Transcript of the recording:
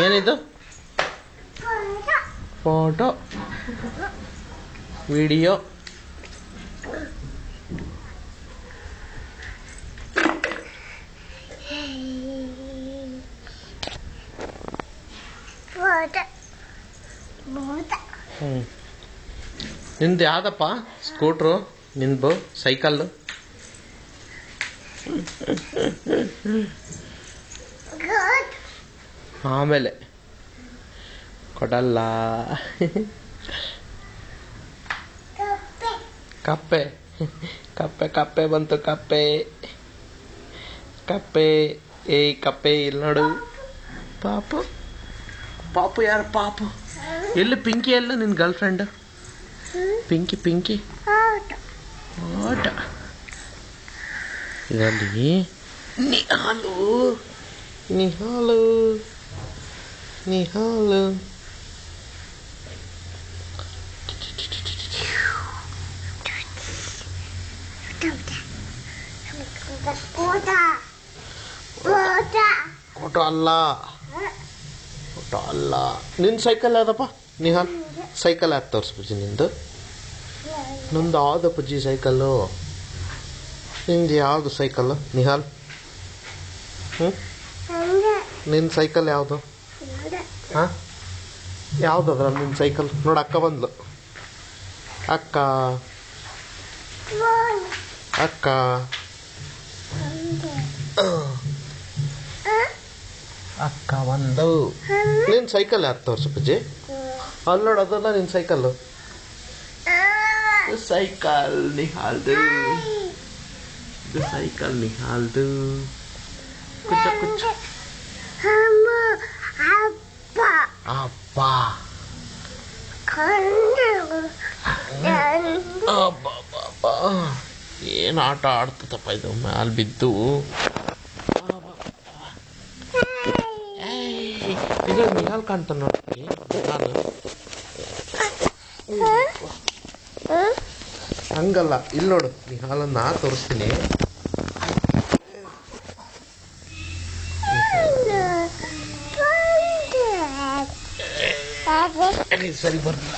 ಏನಿದು? Photo, video. ನಿಂದು ಯಾವ್ದಪ್ಪ ಸ್ಕೂಟ್ರು? ನಿಂದು ಸೈಕಲ್ಲು? ಆಮೇಲೆ ಕೊಡಲ್ಲ. ಕಪ್ಪೆ ಕಪ್ಪೆ ಕಪ್ಪೆ ಬಂತು. ಕಪ್ಪೆ ಕಪ್ಪೆ ಏಯ್ ಕಪ್ಪೆ ಇಲ್ಲಿ ನೋಡು. ಪಾಪು ಪಾಪು ಯಾರು ಪಾಪು? ಎಲ್ಲಿ ಪಿಂಕಿ? ಎಲ್ಲ ನಿನ್ನ ಗರ್ಲ್ ಫ್ರೆಂಡ್ ಪಿಂಕಿ? ಪಿಂಕಿ ಆಟ ಇದರಲ್ಲಿ ನಿಹಾಲು ನಿಹಾಲು ನಿಹಾಲು. ಫೋಟೋ ಅಲ್ಲ, ಫೋಟೋ ಅಲ್ಲ. ನಿನ್ನ ಸೈಕಲ್ ಯಾವ್ದಪ್ಪ ನಿಹಾಲ್? ಸೈಕಲ್ ಯಾವ್ದು ತೋರಿಸ್ಬಿಡ್ತೀನಿ ನಿಂದು. ನಂದು ಯಾವ್ದು ಪಜ್ಜಿ ಸೈಕಲ್ಲು? ನಿಂದು ಯಾವುದು ಸೈಕಲ್ಲು ನಿಹಾಲ್? ನಿನ್ನ ಸೈಕಲ್ ಯಾವುದು? ಹಾಂ ಯಾವುದು ಅದ್ರಲ್ಲಿ ನಿನ್ನ ಸೈಕಲ್? ನೋಡಿ ಅಕ್ಕ ಬಂದ್ಲು. ಅಕ್ಕ ಅಕ್ಕ ಅಕ್ಕ ಒಂದು. ನಿನ್ನ ಸೈಕಲ್ ಯಾರು ತೋರಿಸು ಪಜ್ಜಿ? ಅಲ್ಲಿ ನೋಡು ಅದಲ್ಲ ನಿನ್ನ ಸೈಕಲ್ಲು. ಸೈಕಲ್ ನಿಹಾಲ್ದು, ಇದು ಸೈಕಲ್ ನಿಹಾಲ್ದು. ಕುಚ್ಚ ಕುಚ್ಚ ಅಪ್ಪ ಏನು ಆಟ ಆಡ್ತದಪ್ಪ ಇದು ಮ್ಯಾಲೆ ಬಿದ್ದು. ಇದು ನಿಹಾಲ್ ಕಾಣ್ತ ನೋಡಿ. ನಾನು ಹಂಗಲ್ಲ, ಇಲ್ಲಿ ನೋಡು ನಿಹಾಲನ್ನ ತೋರಿಸ್ತೀನಿ. ಸರಿ ಬರ್ಲಿಲ್ಲ.